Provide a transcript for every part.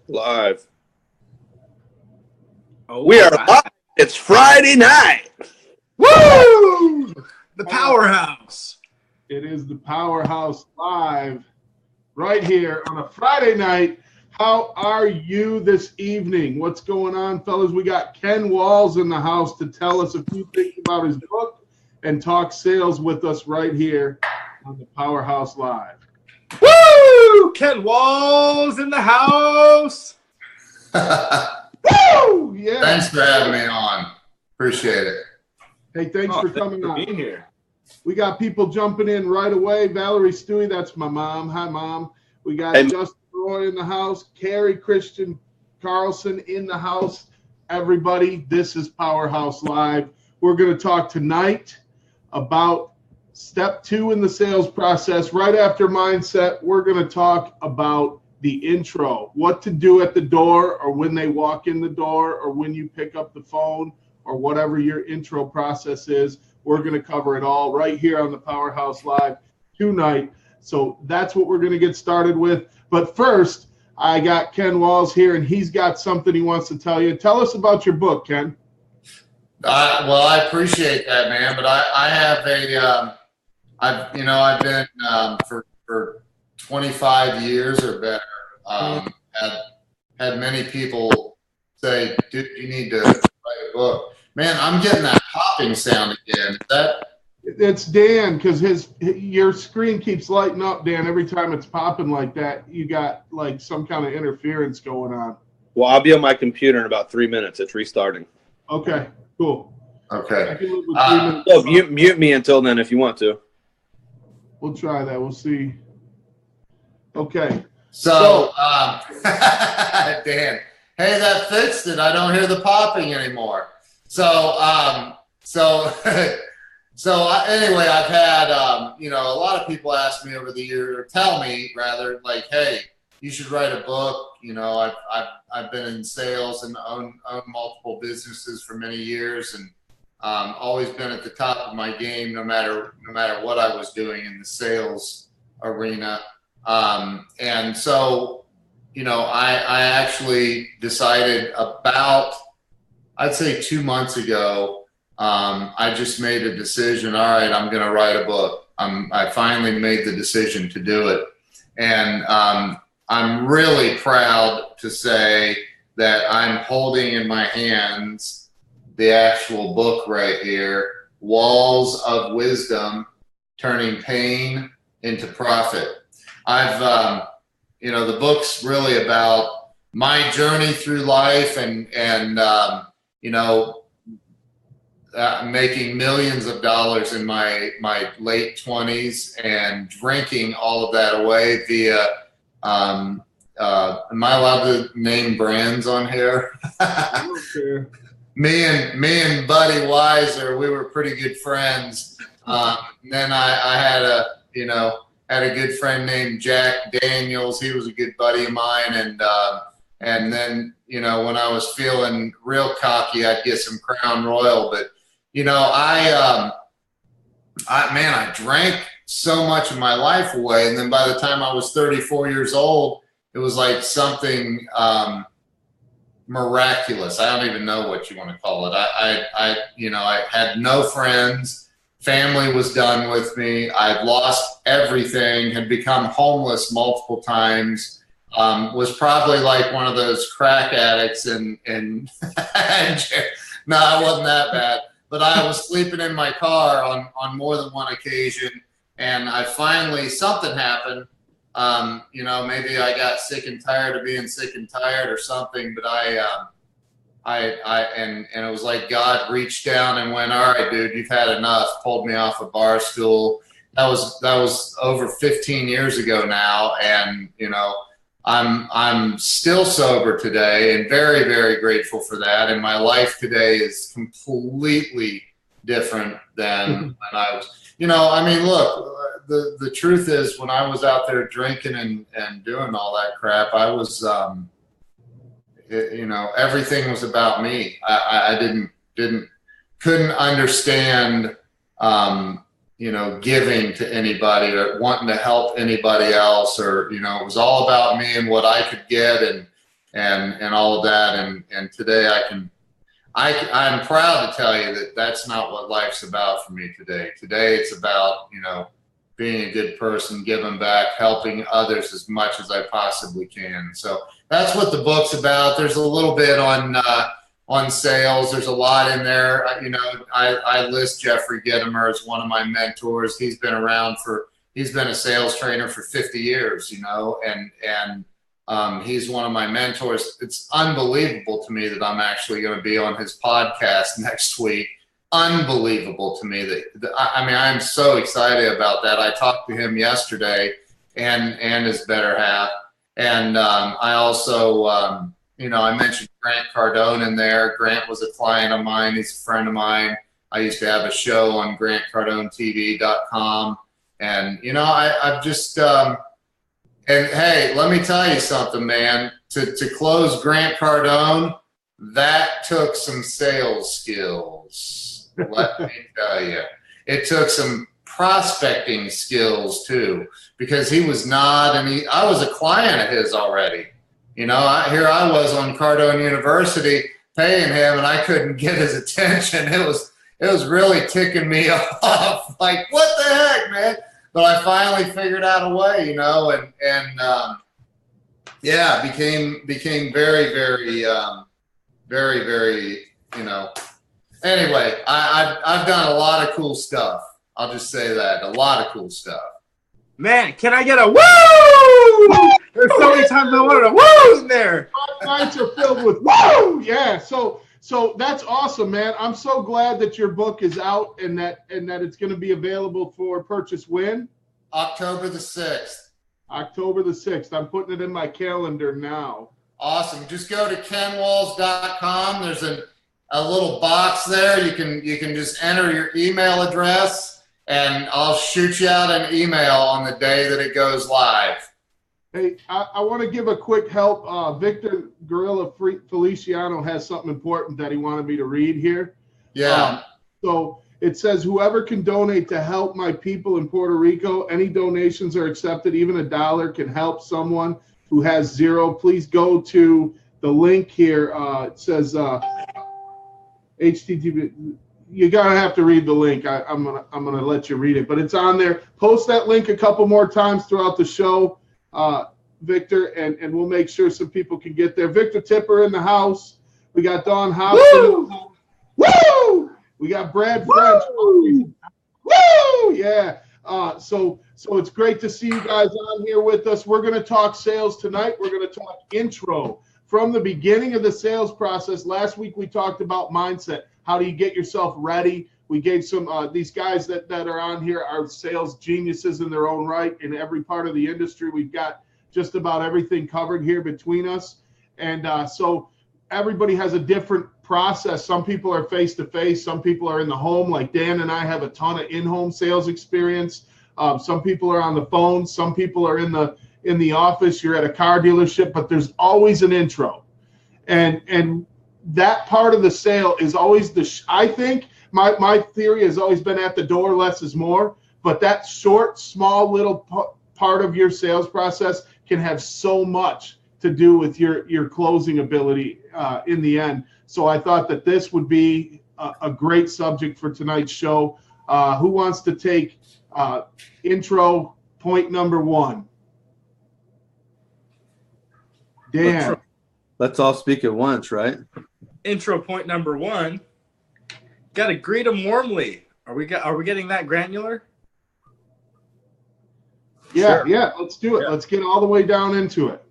Live. Oh, We are live. It's Friday night. Woo! The Powerhouse. It is the Powerhouse live right here on a Friday night. How are you this evening? What's going on, fellas? We got Ken Walls in the house to tell us a few things about his book and talk sales with us right here on the Powerhouse Live. Woo! Ken Walls in the house. Woo! Yeah. Thanks for having me on. Appreciate it. Hey, thanks for coming on. Being here. We got people jumping in right away. Valerie Stewie, that's my mom. Hi, Mom. We got Justin Roy in the house. Carrie Christian Carlson in the house. Everybody, this is Powerhouse Live. We're going to talk tonight about step 2 in the sales process. Right after mindset, we're going to talk about the intro, what to do at the door or when they walk in the door or when you pick up the phone or whatever your intro process is. We're going to cover it all right here on the Powerhouse Live tonight. So that's what we're going to get started with. But first, I got Ken Walls here, and he's got something he wants to tell you. Tell us about your book, Ken. Well, I appreciate that, man. But I have I've been for 25 years or better. Had many people say, "Dude, you need to write a book." Man, I'm getting that popping sound again. Is that? It's Dan, because your screen keeps lighting up, Dan. Every time it's popping like that, you got like some kind of interference going on. Well, I'll be on my computer in about 3 minutes. It's restarting. Okay, cool. Okay. I can live with 3 minutes. So mute me until then if you want to. We'll try that. We'll see. Okay. So Dan, hey, that fixed it. I don't hear the popping anymore. Anyway, I've had, a lot of people ask me over the year, or tell me rather, like, hey, you should write a book. You know, I've been in sales and own multiple businesses for many years, and always been at the top of my game, no matter what I was doing in the sales arena. And so, I actually decided about, I'd say 2 months ago, I just made a decision. All right, I'm going to write a book. I finally made the decision to do it. And I'm really proud to say that I'm holding in my hands the actual book right here, Walls of Wisdom, Turning Pain into Profit. The book's really about my journey through life and making millions of dollars in my late 20s and drinking all of that away via, am I allowed to name brands on here? Sure. Me and Buddy Weiser, we were pretty good friends. Then I had a good friend named Jack Daniels. He was a good buddy of mine. And then, when I was feeling real cocky, I'd get some Crown Royal. But, I drank so much of my life away. And then by the time I was 34 years old, it was like something miraculous. I don't even know what you want to call it. I had no friends. Family was done with me. I'd lost everything, had become homeless multiple times, was probably like one of those crack addicts and no, I wasn't that bad. But I was sleeping in my car on more than one occasion, and something happened. Maybe I got sick and tired of being sick and tired or something, but and it was like God reached down and went, all right, dude, you've had enough, pulled me off a bar stool. That was over 15 years ago now. And, I'm still sober today and very, very grateful for that. And my life today is completely different than when I was, look, the truth is when I was out there drinking and doing all that crap, I was, everything was about me. I couldn't understand, giving to anybody or wanting to help anybody else, or, it was all about me and what I could get. and all of that. And today I'm proud to tell you that that's not what life's about for me today. Today it's about, being a good person, giving back, helping others as much as I possibly can. So that's what the book's about. There's a little bit on sales. There's a lot in there. I list Jeffrey Gitomer as one of my mentors. He's been a sales trainer for 50 years, and he's one of my mentors. It's unbelievable to me that I'm actually going to be on his podcast next week. Unbelievable to me I'm so excited about that. I talked to him yesterday and his better half. And I also, I mentioned Grant Cardone in there. Grant was a client of mine. He's a friend of mine. I used to have a show on GrantCardoneTV.com. And, I've just, and hey, let me tell you something, man. To close Grant Cardone, that took some sales skills. Let me tell you. It took some prospecting skills too, because he was not, I was a client of his already. Here I was on Cardone University paying him, and I couldn't get his attention. It was really ticking me off. Like, what the heck, man? But I finally figured out a way, became very, very, very, very, Anyway, I've done a lot of cool stuff. I'll just say that. A lot of cool stuff. Man, can I get a woo? There's so many times I wanted a woo in there. Our nights are filled with woo. Yeah. So that's awesome, man. I'm so glad that your book is out and that it's going to be available for purchase when? October the 6th. October the 6th. I'm putting it in my calendar now. Awesome. Just go to kenwalls.com. There's a little box there. You can just enter your email address, and I'll shoot you out an email on the day that it goes live. Hey, I want to give a quick help. Victor Gorilla Feliciano has something important that he wanted me to read here. Yeah. So it says, whoever can donate to help my people in Puerto Rico, any donations are accepted. Even $1 can help someone who has zero. Please go to the link here. It says HTTP. You're gonna have to read the link. I'm gonna let you read it, but it's on there. Post that link a couple more times throughout the show, Victor, and we'll make sure some people can get there. Victor Tipper in the house. We got Dawn House. Woo! Woo! We got Brad French. Woo! Yeah. So it's great to see you guys on here with us. We're gonna talk sales tonight. We're gonna talk intro. From the beginning of the sales process, last week we talked about mindset. How do you get yourself ready? We gave some, these guys that are on here are sales geniuses in their own right in every part of the industry. We've got just about everything covered here between us. And so everybody has a different process. Some people are face-to-face. Some people are in the home. Like Dan and I have a ton of in-home sales experience. Some people are on the phone. Some people are in the office. You're at a car dealership, but there's always an intro. And that part of the sale is always I think my theory has always been at the door, less is more, but that short, small little part of your sales process can have so much to do with your closing ability in the end. So I thought that this would be a great subject for tonight's show. Who wants to take intro point number 1? Dan. Let's all speak at once, right? Intro point number 1. Got to greet them warmly. Are we getting that granular? Yeah, Sure. yeah. Let's do it. Yeah. Let's get all the way down into it.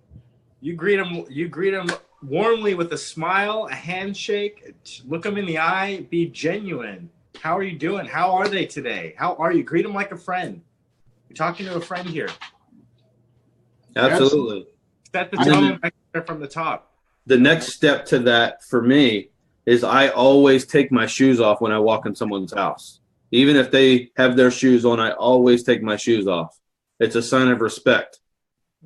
You greet them warmly with a smile, a handshake. Look them in the eye. Be genuine. How are you doing? How are they today? How are you? Greet them like a friend. You're talking to a friend here. Absolutely. Set the tone right there from the top. The next step to that for me is I always take my shoes off when I walk in someone's house. Even if they have their shoes on, I always take my shoes off. It's a sign of respect.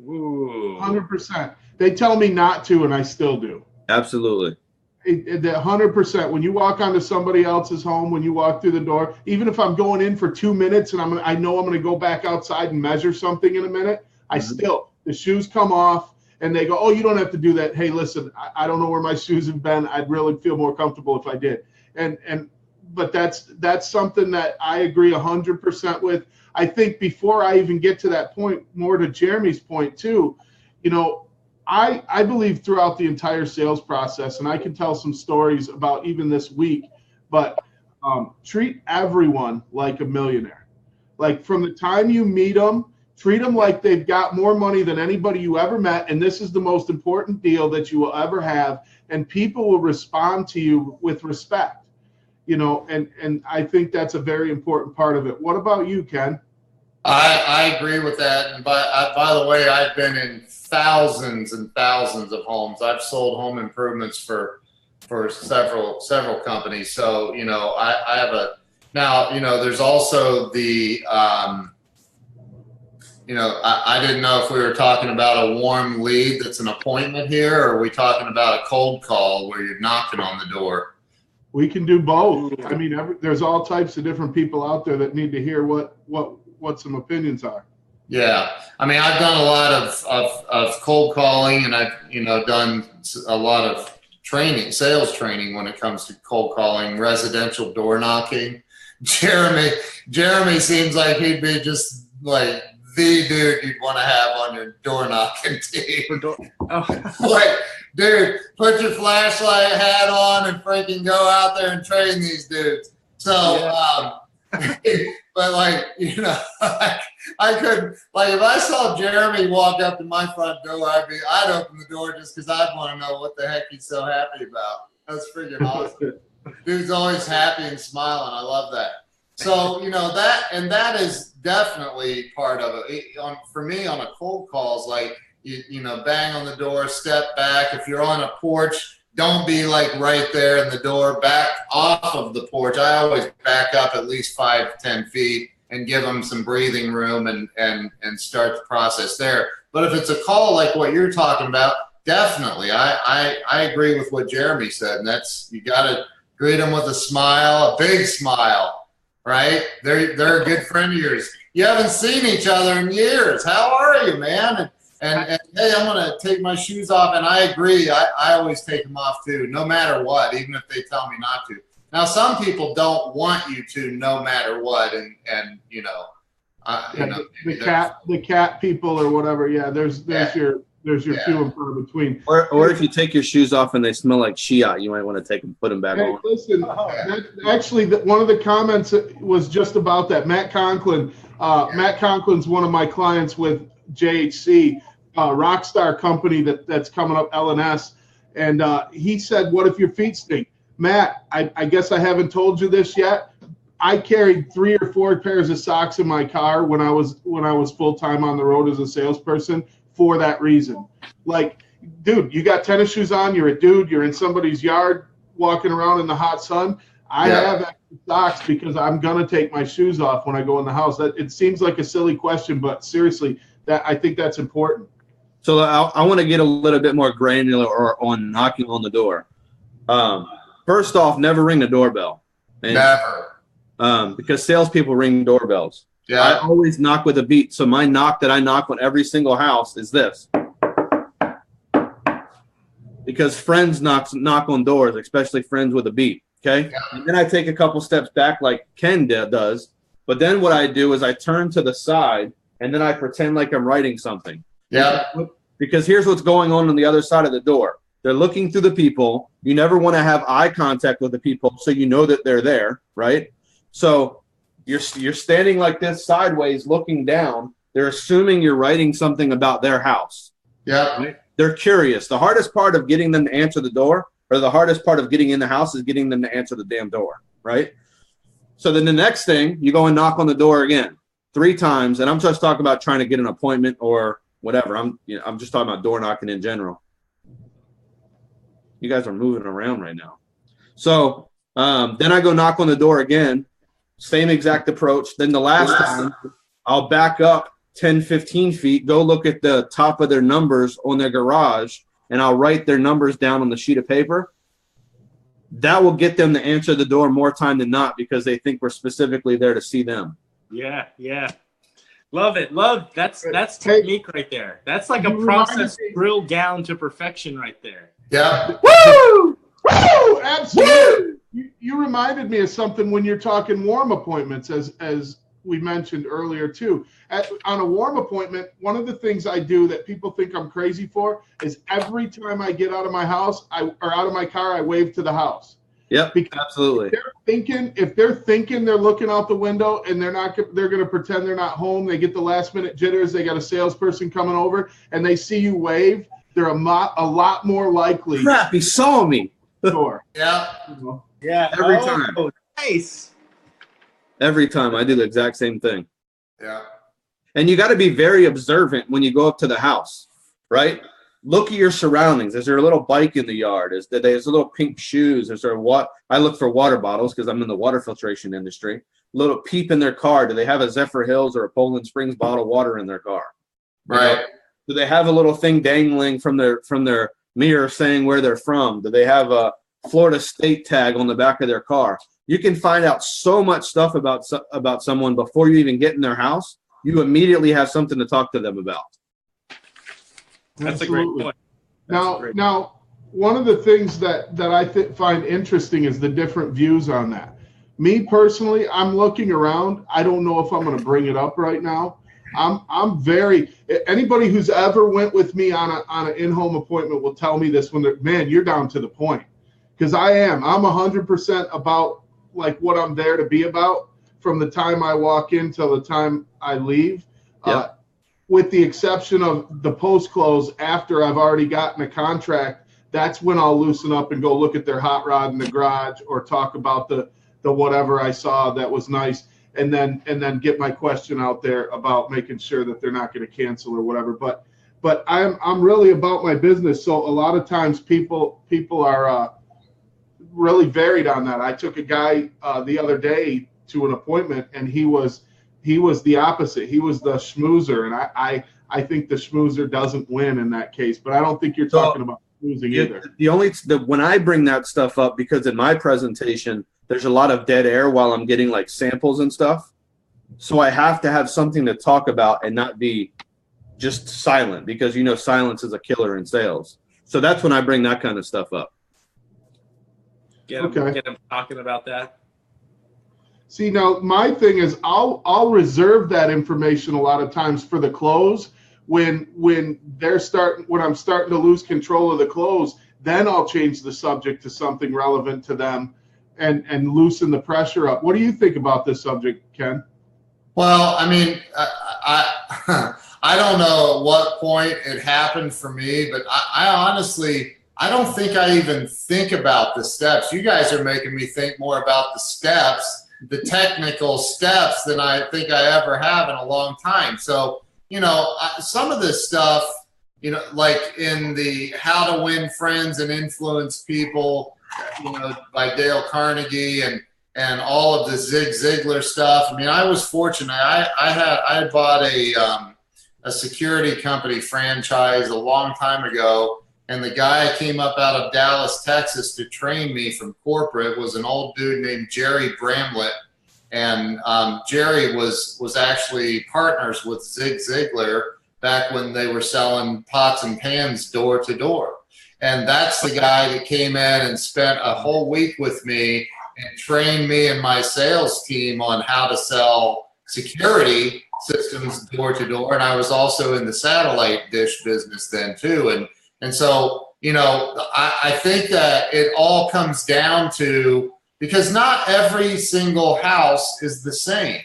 Ooh. 100%. They tell me not to, and I still do. Absolutely. 100%. When you walk onto somebody else's home, when you walk through the door, even if I'm going in for 2 minutes and I know I'm going to go back outside and measure something in a minute, I still, the shoes come off. and they go, oh, you don't have to do that. Hey, listen, I don't know where my shoes have been. I'd really feel more comfortable if I did. But that's something that I agree 100% with. I think before I even get to that point, more to Jeremy's point too, you know, I believe throughout the entire sales process, and I can tell some stories about even this week, but treat everyone like a millionaire. Like from the time you meet them, treat them like they've got more money than anybody you ever met, and this is the most important deal that you will ever have, and people will respond to you with respect. You know, and I think that's a very important part of it. What about you, Ken? I agree with that. And by the way, I've been in thousands and thousands of homes. I've sold home improvements for several companies. So, you know, I have now, you know, there's also the, you know, I didn't know if we were talking about a warm lead that's an appointment here, or are we talking about a cold call where you're knocking on the door? We can do both. I mean, there's all types of different people out there that need to hear what some opinions are. Yeah, I mean, I've done a lot of cold calling, and I've, you know, done a lot of training, sales training when it comes to cold calling, residential door knocking. Jeremy seems like he'd be just like the dude you'd want to have on your door knocking team. Like, dude, put your flashlight hat on and freaking go out there and train these dudes. So, but like, you know, I couldn't, like, if I saw Jeremy walk up to my front door, I'd open the door just because I'd want to know what the heck he's so happy about. That's freaking awesome. Dude's always happy and smiling. I love that. So, you know, that is definitely part of it. For me, on a cold calls, like, you know, bang on the door, step back. If you're on a porch, don't be like right there in the door, back off of the porch. I always back up at least 5-10 feet and give them some breathing room and start the process there. But if it's a call like what you're talking about, definitely, I agree with what Jeremy said, and that's, you got to greet them with a smile, a big smile, right? They're a good friend of yours. You haven't seen each other in years. How are you, man? And hey, I'm going to take my shoes off. And I agree. I always take them off too, no matter what, even if they tell me not to. Now, some people don't want you to, no matter what. And you know, the cat people or whatever. Yeah, there's your few and far between. Or if you take your shoes off and they smell like Shia, you might want to take them, put them back on. Listen, actually, one of the comments was just about that. Matt Conklin. Matt Conklin's one of my clients with JHC, Rockstar company that's coming up, LNS. And he said, what if your feet stink? Matt, I guess I haven't told you this yet. I carried 3 or 4 pairs of socks in my car when I was full-time on the road as a salesperson for that reason. Like, dude, you got tennis shoes on, you're a dude, you're in somebody's yard walking around in the hot sun. I have extra socks because I'm going to take my shoes off when I go in the house. It seems like a silly question, but seriously, I think that's important. So I want to get a little bit more granular on knocking on the door. First off, never ring the doorbell. Never. Because salespeople ring doorbells. Yeah. I always knock with a beat. So my knock that I knock on every single house is this. Because friends knock on doors, especially friends with a beat. Okay. Yeah. And then I take a couple steps back like Ken does. But then what I do is I turn to the side and then I pretend like I'm writing something. Yeah. Because here's what's going on the other side of the door. They're looking through the people. You never want to have eye contact with the people so you know that they're there, right? So you're standing like this sideways looking down. They're assuming you're writing something about their house. Yeah. Right? They're curious. The hardest part of getting them to answer the door, or the hardest part of getting in the house, is getting them to answer the damn door, right? So then the next thing, you go and knock on the door again 3 times, and I'm just talking about trying to get an appointment or whatever. I'm just talking about door knocking in general. You guys are moving around right now. So then I go knock on the door again, same exact approach. Then the last time, I'll back up 10, 15 feet, go look at the top of their numbers on their garage, and I'll write their numbers down on the sheet of paper. That will get them to answer the door more time than not because they think we're specifically there to see them. Yeah. Love it. That's technique right there. That's like a process drilled down to perfection right there. Yeah. Woo! Woo! Absolutely. You reminded me of something when you're talking warm appointments, as we mentioned earlier too. On a warm appointment, one of the things I do that people think I'm crazy for is every time I get out of my house or out of my car, I wave to the house. Yep, absolutely. If they're thinking they're looking out the window and they're going to pretend they're not home, they get the last minute jitters, they got a salesperson coming over and they see you wave, they're a lot more likely. Crap, he saw me. Sure. Yeah. Yeah. Every time. Nice. Every time I do the exact same thing. Yeah. And you got to be very observant when you go up to the house, right? Look at your surroundings. Is there a little bike in the yard? There's a little pink shoes? Is there what? I look for water bottles because I'm in the water filtration industry. Little peep in their car. Do they have a Zephyr Hills or a Poland Springs bottle of water in their car? Right. Do they have a little thing dangling from their mirror saying where they're from? Do they have a Florida State tag on the back of their car? You can find out so much stuff about someone before you even get in their house. You immediately have something to talk to them about. That's a great point. Now, one of the things that I find interesting is the different views on that. Me personally, I'm looking around. I don't know if I'm going to bring it up right now. I'm very. Anybody who's ever went with me on an in-home appointment will tell me this man, you're down to the point, because I am. I'm 100% about like what I'm there to be about from the time I walk in till the time I leave. Yep. With the exception of the post-close after I've already gotten a contract, that's when I'll loosen up and go look at their hot rod in the garage or talk about the whatever I saw that was nice, and then get my question out there about making sure that they're not going to cancel or whatever. But I'm really about my business, so a lot of times people are really varied on that. I took a guy the other day to an appointment, and he was the opposite. He was the schmoozer, and I think the schmoozer doesn't win in that case. But I don't think you're talking about schmoozing either. When I bring that stuff up, because in my presentation there's a lot of dead air while I'm getting like samples and stuff, so I have to have something to talk about and not be just silent, because silence is a killer in sales. So that's when I bring that kind of stuff up. Get them talking about that. See, now my thing is I'll reserve that information a lot of times for the close. When I'm starting to lose control of the close, then I'll change the subject to something relevant to them and loosen the pressure up. What do you think about this subject, Ken? Well, I mean, I don't know at what point it happened for me, but I honestly, I don't think I even think about the steps. You guys are making me think more about the steps, the technical steps, than I think I ever have in a long time. So, some of this stuff, like in the How to Win Friends and Influence People, by Dale Carnegie and all of the Zig Ziglar stuff. I mean, I was fortunate. I bought a security company franchise a long time ago, and the guy came up out of Dallas, Texas to train me from corporate was an old dude named Jerry Bramlett. And Jerry was actually partners with Zig Ziglar back when they were selling pots and pans door to door. And that's the guy that came in and spent a whole week with me and trained me and my sales team on how to sell security systems door to door. And I was also in the satellite dish business then too. And so, I think that it all comes down to, because not every single house is the same.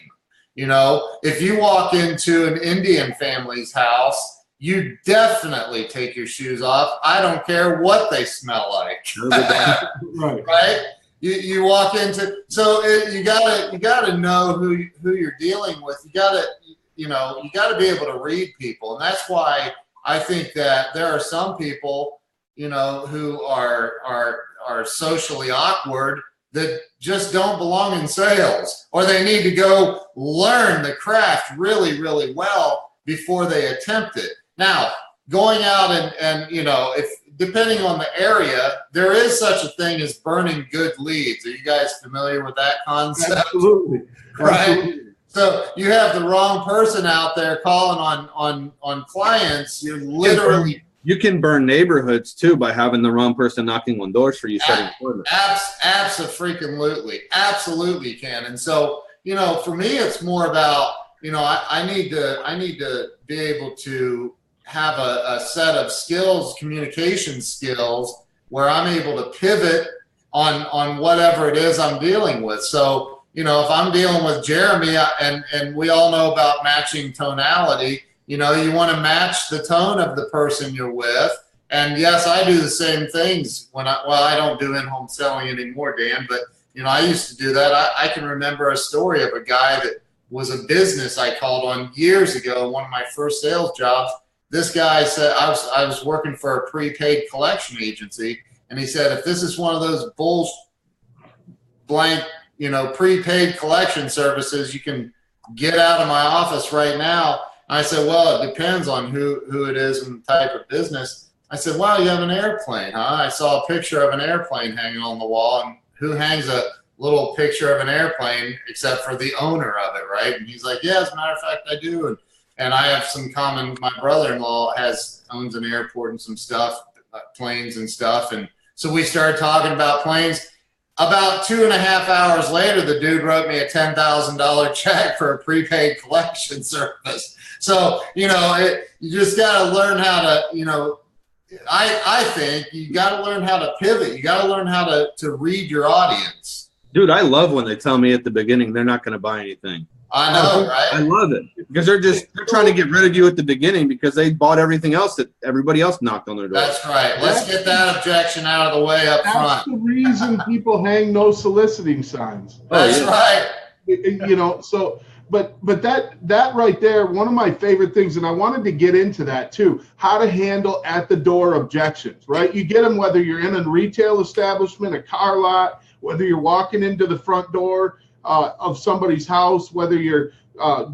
If you walk into an Indian family's house, you definitely take your shoes off. I don't care what they smell like. Right? You walk into, so you gotta know who you're dealing with. You gotta be able to read people, and that's why I think that there are some people, who are socially awkward that just don't belong in sales, or they need to go learn the craft really, really well before they attempt it. Now, going out and if depending on the area, there is such a thing as burning good leads. Are you guys familiar with that concept? Absolutely. Right. So you have the wrong person out there calling on clients. You're literally you can burn neighborhoods too by having the wrong person knocking on doors for you setting appointments. Absolutely can. And so, you know, for me, it's more about, you know, I need to be able to have a set of skills, communication skills, where I'm able to pivot on whatever it is I'm dealing with. So, you know, if I'm dealing with Jeremy, and we all know about matching tonality, you know, you want to match the tone of the person you're with. And yes, I do the same things I don't do in-home selling anymore, Dan, but, you know, I used to do that. I can remember a story of a guy that was a business I called on years ago, one of my first sales jobs. This guy said, I was working for a prepaid collection agency, and he said, if this is one of those blank, you know, prepaid collection services, you can get out of my office right now. I said, well, it depends on who it is and the type of business. I said, wow, you have an airplane, huh? I saw a picture of an airplane hanging on the wall, and who hangs a little picture of an airplane except for the owner of it, right? And he's like, yeah, as a matter of fact, I do. And I have some common, my brother-in-law owns an airport and some stuff, planes and stuff. And so we started talking about planes. About 2.5 hours later, the dude wrote me a $10,000 check for a prepaid collection service. So, you know, you just got to learn how to, you know, I think you got to learn how to pivot. You got to learn how to read your audience. Dude, I love when they tell me at the beginning they're not going to buy anything. I know, right? I love it because they're trying to get rid of you at the beginning because they bought everything else that everybody else knocked on their door. That's right. Let's get that objection out of the way up front. That's the reason people hang no soliciting signs. That's right. You know, so but that right there, one of my favorite things, and I wanted to get into that too, how to handle at the door objections, right? You get them whether you're in a retail establishment, a car lot, whether you're walking into the front door of somebody's house, whether you're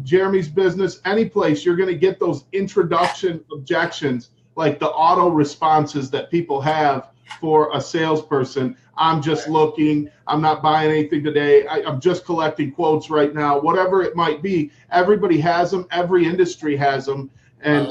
Jeremy's business, any place, you're going to get those introduction objections, like the auto responses that people have for a salesperson. I'm just looking. I'm not buying anything today. I'm just collecting quotes right now. Whatever it might be, everybody has them. Every industry has them. And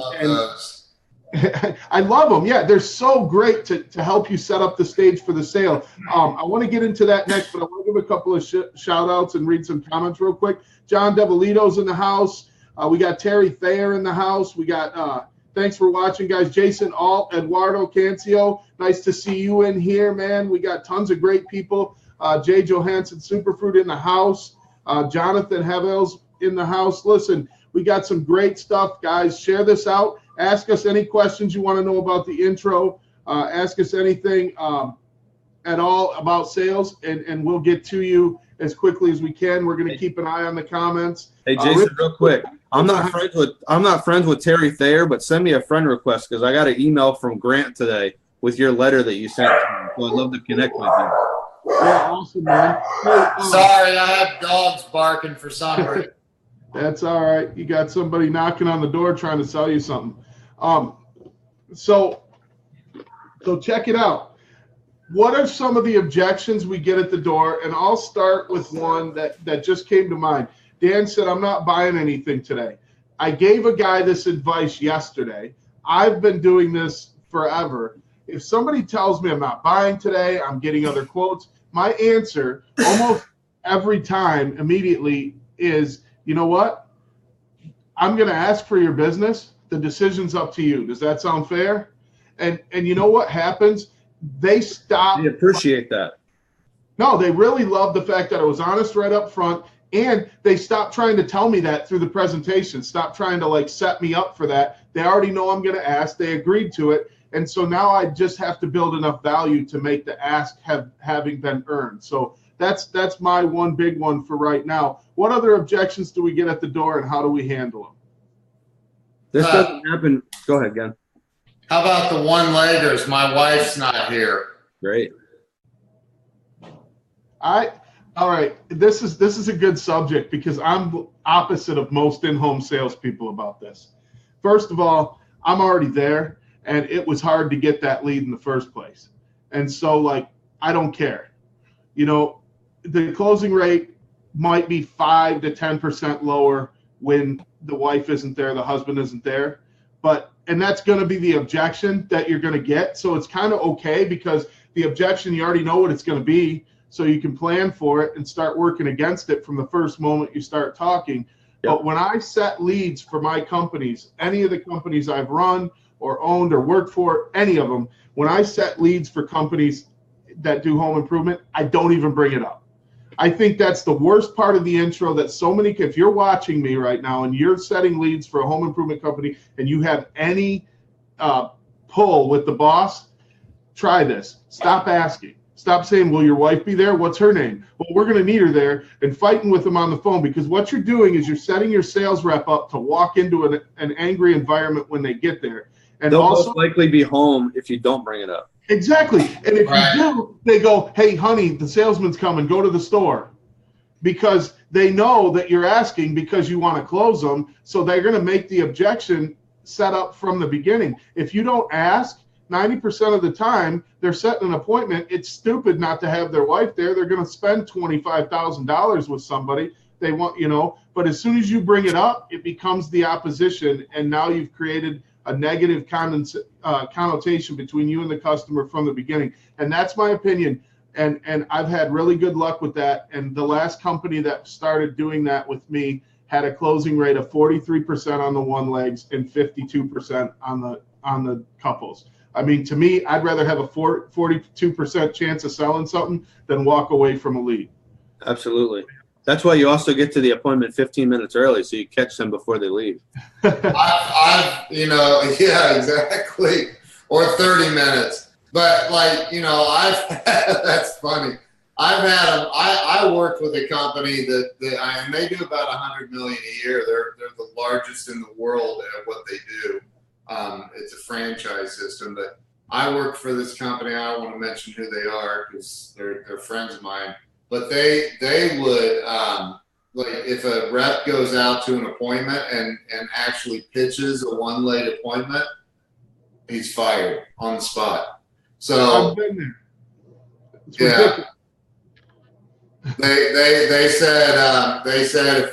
I love them. Yeah, they're so great to help you set up the stage for the sale. I want to get into that next, but I want to give a couple of shout outs and read some comments real quick. John Devolito's in the house. We got Terry Thayer in the house. We got thanks for watching, guys. Jason Alt, Eduardo Cancio. Nice to see you in here, man. We got tons of great people. Jay Johansson Superfruit in the house. Jonathan Havels in the house. Listen, we got some great stuff, guys. Share this out. Ask us any questions you want to know about the intro. Ask us anything at all about sales, and we'll get to you as quickly as we can. We're going to keep an eye on the comments. Hey, Jason, real quick. I'm not friends with Terry Thayer, but send me a friend request because I got an email from Grant today with your letter that you sent to me. So I'd love to connect with you. Yeah, awesome, man. Hey, sorry, I have dogs barking for some reason. That's all right. You got somebody knocking on the door trying to sell you something. So check it out. What are some of the objections we get at the door? And I'll start with one that just came to mind. Dan said, I'm not buying anything today. I gave a guy this advice yesterday. I've been doing this forever. If somebody tells me I'm not buying today, I'm getting other quotes, my answer almost every time immediately is, you know what? I'm going to ask for your business. The decision's up to you. Does that sound fair? And you know what happens? They stop. I appreciate that. No, they really love the fact that I was honest right up front, and they stopped trying to tell me that through the presentation. Stop trying to like set me up for that. They already know I'm going to ask. They agreed to it. And so now I just have to build enough value to make the ask having been earned. So that's my one big one for right now. What other objections do we get at the door, and how do we handle them? This doesn't happen. Go ahead, Ken. How about the one-leggers? My wife's not here. Great. All right. This is a good subject because I'm opposite of most in-home salespeople about this. First of all, I'm already there, and it was hard to get that lead in the first place. And so, like, I don't care. You know, the closing rate might be 5 to 10% lower when the wife isn't there, the husband isn't there. And that's going to be the objection that you're going to get. So it's kind of okay, because the objection, you already know what it's going to be. So you can plan for it and start working against it from the first moment you start talking. Yep. But when I set leads for my companies, any of the companies I've run or owned or worked for, any of them, when I set leads for companies that do home improvement, I don't even bring it up. I think that's the worst part of the intro, that so many, if you're watching me right now and you're setting leads for a home improvement company and you have any pull with the boss, try this. Stop asking. Stop saying, will your wife be there? What's her name? Well, we're going to need her there, and fighting with them on the phone, because what you're doing is you're setting your sales rep up to walk into an angry environment when they get there. And they'll also most likely be home if you don't bring it up. Exactly. And if you do, they go, hey, honey, the salesman's coming, go to the store. Because they know that you're asking because you want to close them. So they're going to make the objection set up from the beginning. If you don't ask, 90% of the time, they're setting an appointment. It's stupid not to have their wife there. They're going to spend $25,000 with somebody. They want, but as soon as you bring it up, it becomes the opposition. And now you've created a negative connotation between you and the customer from the beginning. And that's my opinion. And I've had really good luck with that. And the last company that started doing that with me had a closing rate of 43% on the one legs and 52% on the couples. I mean, to me, I'd rather have a 42% chance of selling something than walk away from a lead. Absolutely. That's why you also get to the appointment 15 minutes early, so you catch them before they leave. Yeah, exactly. Or 30 minutes. But that's funny. I worked with a company and they do about $100 million a year. They're the largest in the world at what they do. It's a franchise system, but I work for this company. I don't want to mention who they are because they're friends of mine. But they would if a rep goes out to an appointment and actually pitches a one-leg appointment, he's fired on the spot. So I've been there. It's yeah, they said if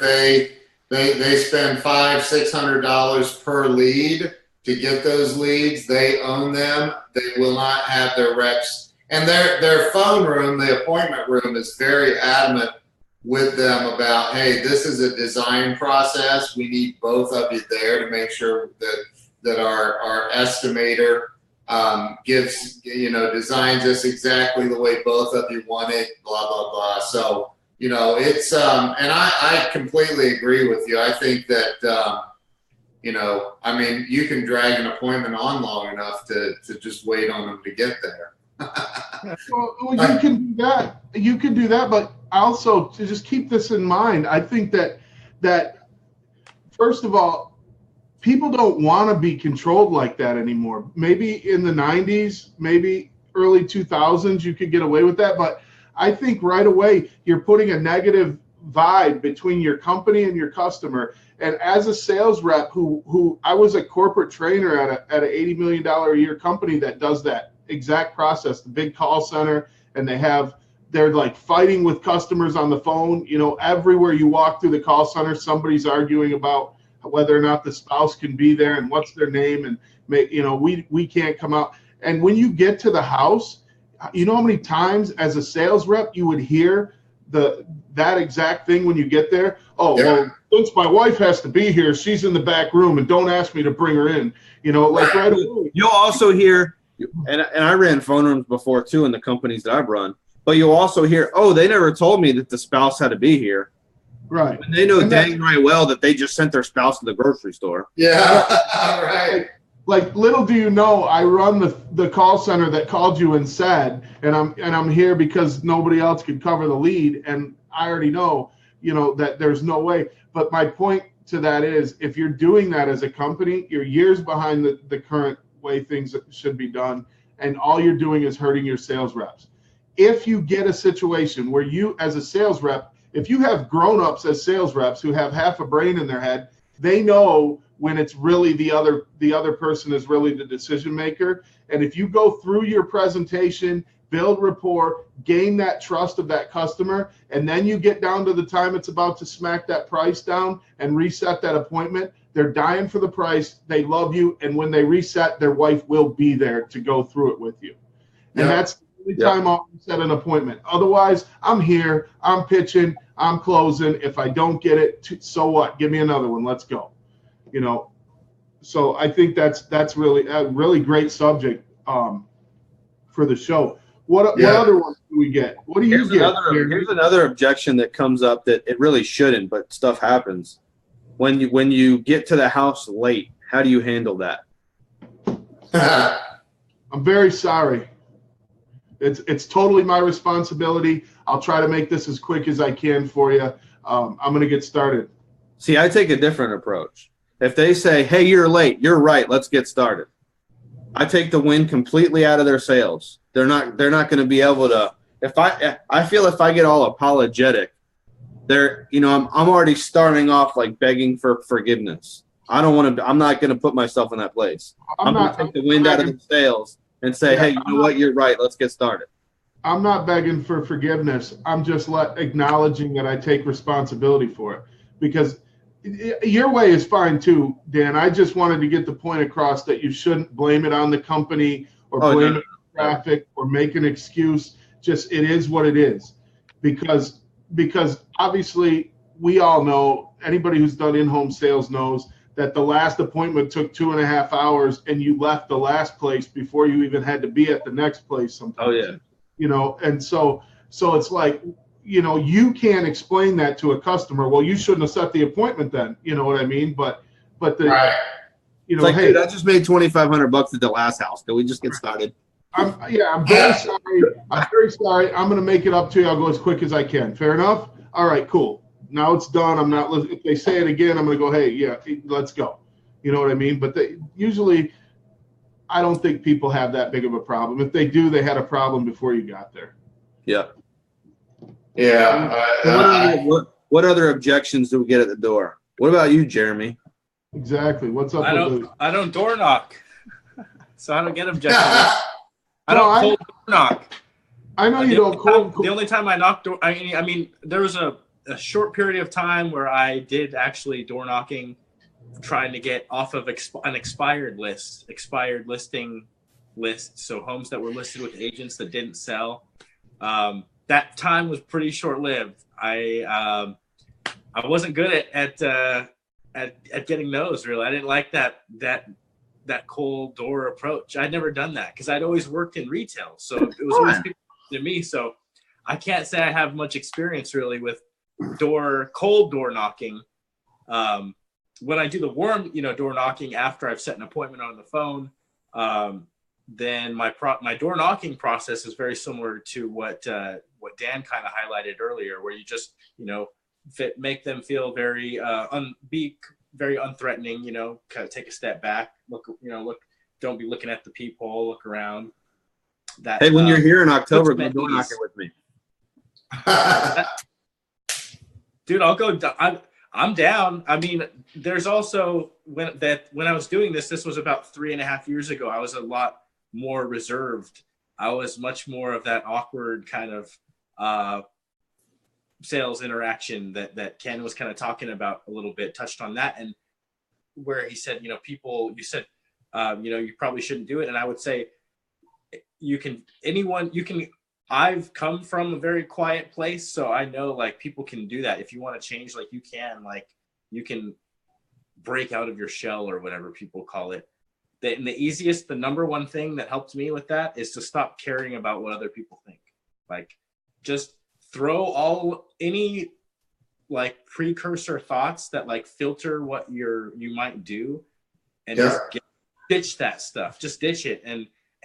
they spend $500-$600 per lead to get those leads, they own them. They will not have their reps. And their phone room, the appointment room, is very adamant with them about, hey, this is a design process. We need both of you there to make sure that our estimator designs this exactly the way both of you want it, blah, blah, blah. So, it's, and I completely agree with you. I think that, you can drag an appointment on long enough to just wait on them to get there. Well, you can do that. You can do that, but also to just keep this in mind, I think that first of all, people don't want to be controlled like that anymore. Maybe in the 90s, maybe early 2000s, you could get away with that, but I think right away you're putting a negative vibe between your company and your customer. And as a sales rep, who I was a corporate trainer at an $80 million a year company that does that exact process, the big call center, and they're like fighting with customers on the phone. Everywhere you walk through the call center, somebody's arguing about whether or not the spouse can be there and what's their name, and we can't come out. And when you get to the house, you know how many times as a sales rep you would hear that exact thing when you get there? Oh, yeah. Well, since my wife has to be here, she's in the back room, and don't ask me to bring her in. Right away. You'll also hear, and I ran phone rooms before too in the companies that I've run, but you'll also hear, oh, they never told me that the spouse had to be here. Right. And they know dang right well that they just sent their spouse to the grocery store. Yeah. Right. Like little do you know, I run the call center that called you and said, and I'm here because nobody else could cover the lead, and I already know, that there's no way. But my point to that is, if you're doing that as a company, you're years behind the current way things should be done, and all you're doing is hurting your sales reps. If you get a situation where you, as a sales rep, if you have grown-ups as sales reps who have half a brain in their head, they know when it's really the other person is really the decision maker. And if you go through your presentation, build rapport, gain that trust of that customer, and then you get down to the time it's about to smack that price down and reset that appointment. They're dying for the price. They love you. And when they reset, their wife will be there to go through it with you. And that's the only time I'll set an appointment. Otherwise, I'm here, I'm pitching, I'm closing. If I don't get it, so what? Give me another one. Let's go. You know, so I think that's really a really great subject for the show. What other ones do we get? What do you get? Here's another objection that comes up that it really shouldn't, but stuff happens. When you get to the house late, how do you handle that? I'm very sorry. It's totally my responsibility. I'll try to make this as quick as I can for you. I'm going to get started. See, I take a different approach. If they say, "Hey, you're late," you're right. Let's get started. I take the wind completely out of their sails. They're not going to be able to. I feel if I get all apologetic, I'm already starting off like begging for forgiveness. I don't want to. I'm not going to put myself in that place. I'm going to take the wind out of the sails and say, "Hey, you know what? You're right. Let's get started." I'm not begging for forgiveness. I'm just acknowledging that I take responsibility for it, because your way is fine too, Dan. I just wanted to get the point across that you shouldn't blame it on the company or blame it on traffic or make an excuse. Just it is what it is, because obviously we all know, anybody who's done in-home sales knows that the last appointment took 2.5 hours and you left the last place before you even had to be at the next place sometimes. Oh yeah. You know, and so it's like, you know, you can't explain that to a customer. Well, you shouldn't have set the appointment then. You know what I mean? But right. You know, like, hey, dude, I just made $2,500 at the last house. Can we just get started? I'm very sorry. I'm very sorry. I'm going to make it up to you. I'll go as quick as I can. Fair enough? All right, cool. Now it's done. I'm not, if they say it again, I'm going to go, hey, yeah, let's go. You know what I mean? But usually I don't think people have that big of a problem. If they do, they had a problem before you got there. Yeah. Yeah. What other objections do we get at the door? What about you, Jeremy? Exactly. What's up with those? I don't door knock, so I don't get objections. I don't cold door knock. I know you don't cold. The only time I knock door, I mean, there was a short period of time where I did actually door knocking, trying to get off of an expired listing list. So homes that were listed with agents that didn't sell. That time was pretty short-lived. I wasn't good at getting those, really. I didn't like that cold door approach. I'd never done that because I'd always worked in retail, so it was always people to me. So I can't say I have much experience really with cold door knocking. When I do the warm, door knocking after I've set an appointment on the phone, then my door knocking process is very similar to what Dan kind of highlighted earlier, where you just make them feel very be very unthreatening. Kind of take a step back, look, don't be looking at the peephole, look around. Hey, when you're here in October, go door knocking with me. Dude, I'll go. I'm down. I mean, there's also when I was doing this was about 3.5 years ago. I was a lot more reserved. I was much more of that awkward kind of sales interaction that Ken was kind of talking about a little bit, touched on that, and where he said, you said, you probably shouldn't do it. And I would say I've come from a very quiet place, so I know like people can do that. If you want to change, like you can break out of your shell or whatever people call it. The number one thing that helped me with that is to stop caring about what other people think. Like just throw any like precursor thoughts that like filter what you might do, and just ditch that stuff. Just ditch it,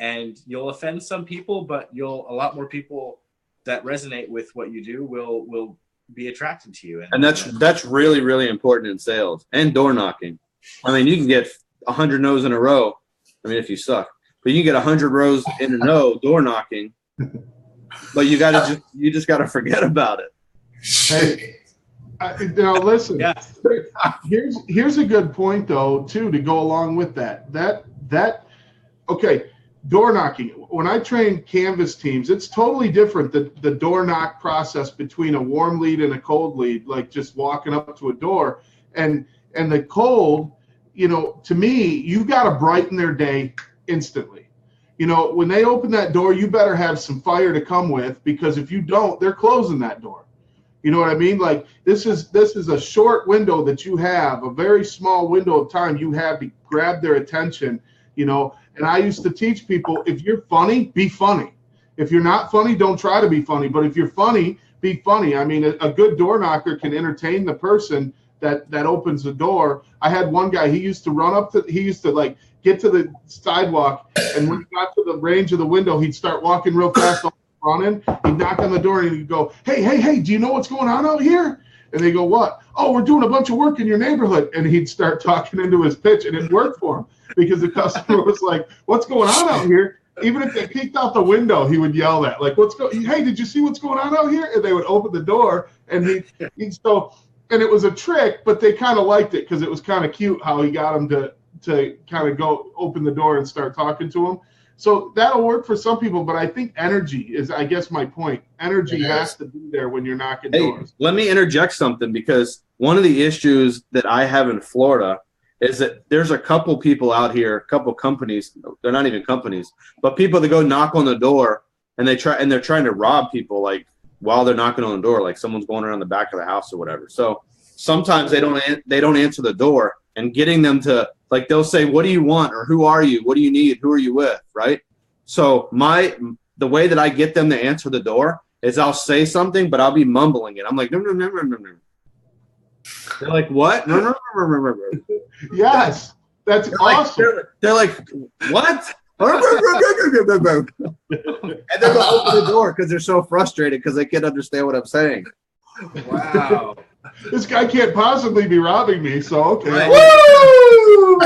and you'll offend some people, but a lot more people that resonate with what you do will be attracted to you. And that's really, really important in sales and door knocking. I mean, you can get 100 no's in a row. I mean, if you suck, but you can get 100 rows in a no door knocking, but you just got to forget about it. Hey, now listen, here's a good point though, too, to go along with that, okay. door knocking. When I train canvas teams, it's totally different. The door knock process between a warm lead and a cold lead, like just walking up to a door, and the cold, to me, you got to brighten their day instantly. When they open that door, you better have some fire to come with, because if you don't, they're closing that door. You know what I mean? Like this is a short window that you have, a very small window of time you have to grab their attention, And I used to teach people, if you're funny, be funny. If you're not funny, don't try to be funny. But if you're funny, be funny. I mean, a good door knocker can entertain the person that opens the door. I had one guy, he used to like get to the sidewalk, and when he got to the range of the window, he'd start walking real fast, running. He'd knock on the door and he'd go, hey, do you know what's going on out here? And they go, what? Oh, we're doing a bunch of work in your neighborhood. And he'd start talking into his pitch, and it worked for him because the customer was like, what's going on out here? Even if they peeked out the window, he would yell that, like, hey, did you see what's going on out here? And they would open the door, and and it was a trick, but they kind of liked it because it was kind of cute how he got them to kind of go open the door and start talking to them. So that'll work for some people, but I think energy is, I guess, my point. Energy has to be there when you're knocking doors. Let me interject something, because one of the issues that I have in Florida is that there's a couple people out here, a couple companies, they're not even companies, but people that go knock on the door and they're trying to rob people, like while they're knocking on the door, like someone's going around the back of the house or whatever. So sometimes they don't answer the door, and getting them to, like, they'll say, what do you want? Or who are you? What do you need? Who are you with? Right? So the way that I get them to answer the door is I'll say something, but I'll be mumbling it. I'm like, no. They're like, what? No. Yes. That's awesome. They're like, what? And then they'll open the door because they're so frustrated because they can't understand what I'm saying. Wow. This guy can't possibly be robbing me, so okay. Right. Woo!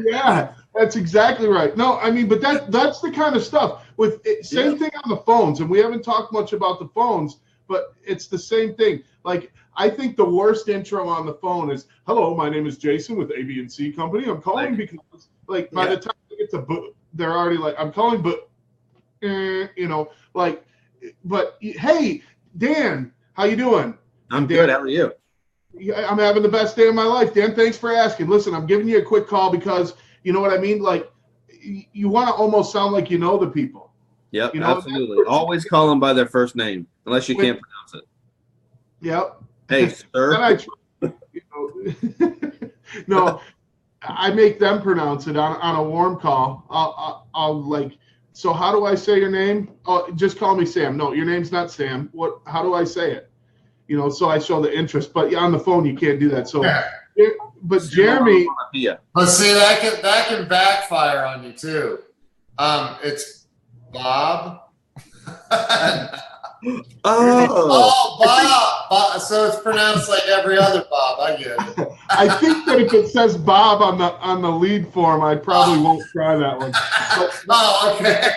Yeah, that's exactly right. No, I mean, but that's the kind of stuff. Same thing on the phones, and we haven't talked much about the phones, but it's the same thing. Like, I think the worst intro on the phone is, hello, my name is Jason with ABC Company. I'm calling because, like, by the time they get to they're already like, I'm calling, but, but hey, Dan, how you doing? I'm good. How are you? I'm having the best day of my life, Dan. Thanks for asking. Listen, I'm giving you a quick call because, you know what I mean? Like, you want to almost sound like you know the people. Yep, absolutely. Always call them by their first name, unless you can't pronounce it. Yep. Hey, sir. No, I make them pronounce it on a warm call. I'll like, so how do I say your name? Oh, just call me Sam. No, your name's not Sam. How do I say it? So I show the interest, but on the phone you can't do that. So, but Jeremy, but see, that can backfire on you too. It's Bob. Bob. So it's pronounced like every other Bob. I get it. I think that if it says Bob on the lead form, I probably won't try that one. But, okay.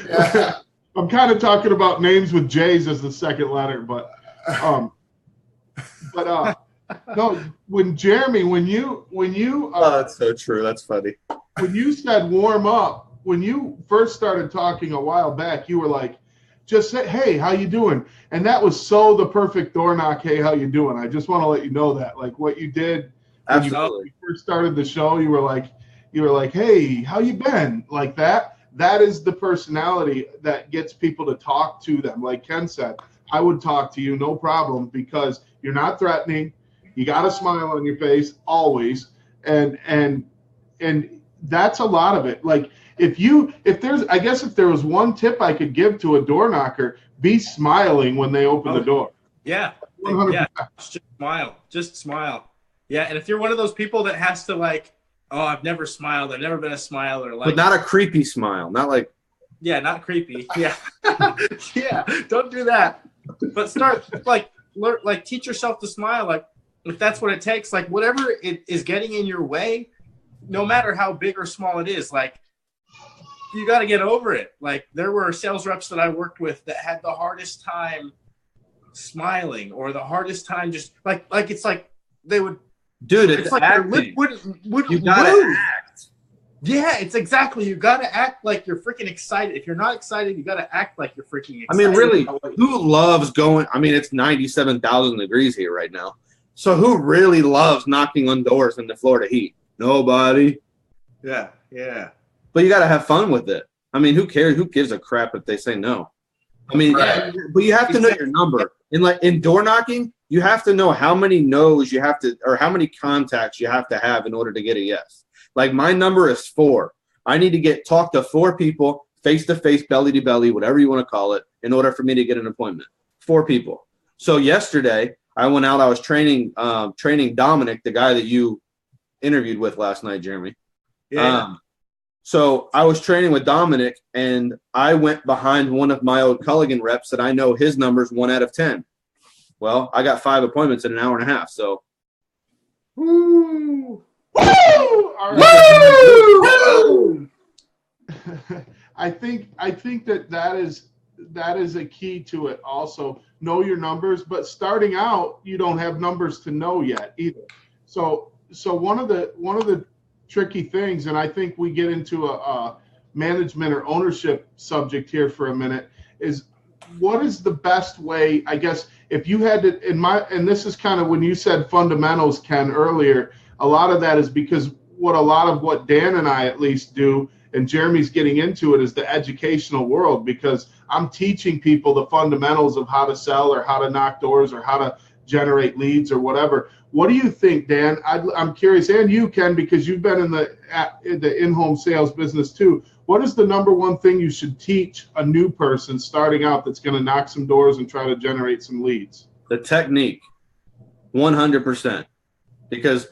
Yeah. I'm kind of talking about names with J's as the second letter, but no. When Jeremy, when you that's so true. That's funny. When you said warm up, when you first started talking a while back, you were like, just say, hey, how you doing? And that was so the perfect door knock. Hey, how you doing? I just want to let you know that, like, what you did when you first started the show, you were like, hey, how you been? Like that. That is the personality that gets people to talk to them. Like Ken said, I would talk to you, no problem, because you're not threatening. You got a smile on your face always, and that's a lot of it. Like if there was one tip I could give to a door knocker, be smiling when they open the door. Yeah, 100%. Just smile. Yeah, and if you're one of those people that has to like, oh, I've never smiled, I've never been a smiler, like, but not a creepy smile, not like. Yeah, not creepy. Yeah, yeah, don't do that. But start like teach yourself to smile. Like if that's what it takes, like whatever it is getting in your way, no matter how big or small it is, like you got to get over it. Like there were sales reps that I worked with that had the hardest time smiling, or the hardest time just like it's like they would. Dude, it's like acting. You gotta act. Yeah, it's exactly. You got to act like you're freaking excited. If you're not excited, you got to act like you're freaking excited. I mean, really, who loves going? I mean, it's 97,000 degrees here right now. So who really loves knocking on doors in the Florida heat? Nobody. Yeah, yeah. But you got to have fun with it. I mean, who cares? Who gives a crap if they say no? I mean, Right. but you have to know your number. In door knocking, you have to know how many no's you have to, or how many contacts you have to have in order to get a yes. Like my number is 4. I need to talk to 4 people face to face, belly to belly, whatever you want to call it, in order for me to get an appointment. 4 people. So yesterday I went out. I was training Dominick, the guy that you interviewed with last night, Jeremy. Yeah. So I was training with Dominick, and I went behind one of my old Culligan reps that I know his number's 1 out of 10. Well, I got 5 appointments in an hour and a half. So, Woo! Woo! All right. Woo! I think that is a key to it. Also, know your numbers, but starting out, you don't have numbers to know yet either. So one of the tricky things, and I think we get into a management or ownership subject here for a minute, is what is the best way, I guess, if you had to, and this is kind of when you said fundamentals, Ken, earlier, a lot of that is because a lot of what Dan and I at least do, and Jeremy's getting into it, is the educational world, because I'm teaching people the fundamentals of how to sell or how to knock doors or how to generate leads or whatever. What do you think, Dan? I'm curious, and you, Ken, because you've been in the in-home sales business too. What is the number one thing you should teach a new person starting out that's going to knock some doors and try to generate some leads? the technique, 100%. Because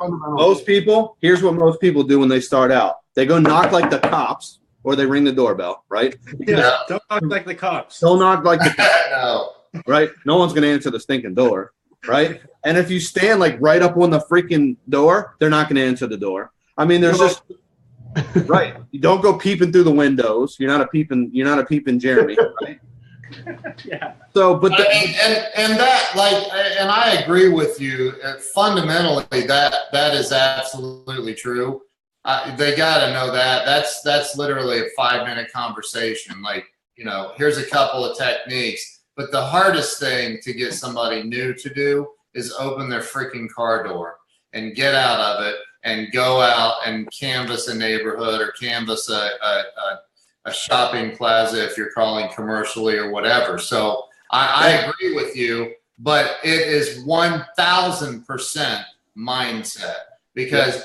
here's what most people do when they start out. They go knock like the cops, or they ring the doorbell, right? Yeah, don't knock like the cops. Don't knock like the cops, No. right? No one's going to answer the stinking door, right? And if you stand like right up on the freaking door, they're not going to answer the door. I mean, there's just right. You don't go peeping through the windows. You're not a peeping Jeremy, right? Yeah. So, but and I agree with you. Fundamentally, that is absolutely true. They got to know that. That's literally a 5-minute conversation. Like, here's a couple of techniques. But the hardest thing to get somebody new to do is open their freaking car door and get out of it and go out and canvass a neighborhood or canvass a shopping plaza if you're calling commercially or whatever. So I agree with you, but it is 1,000% mindset, because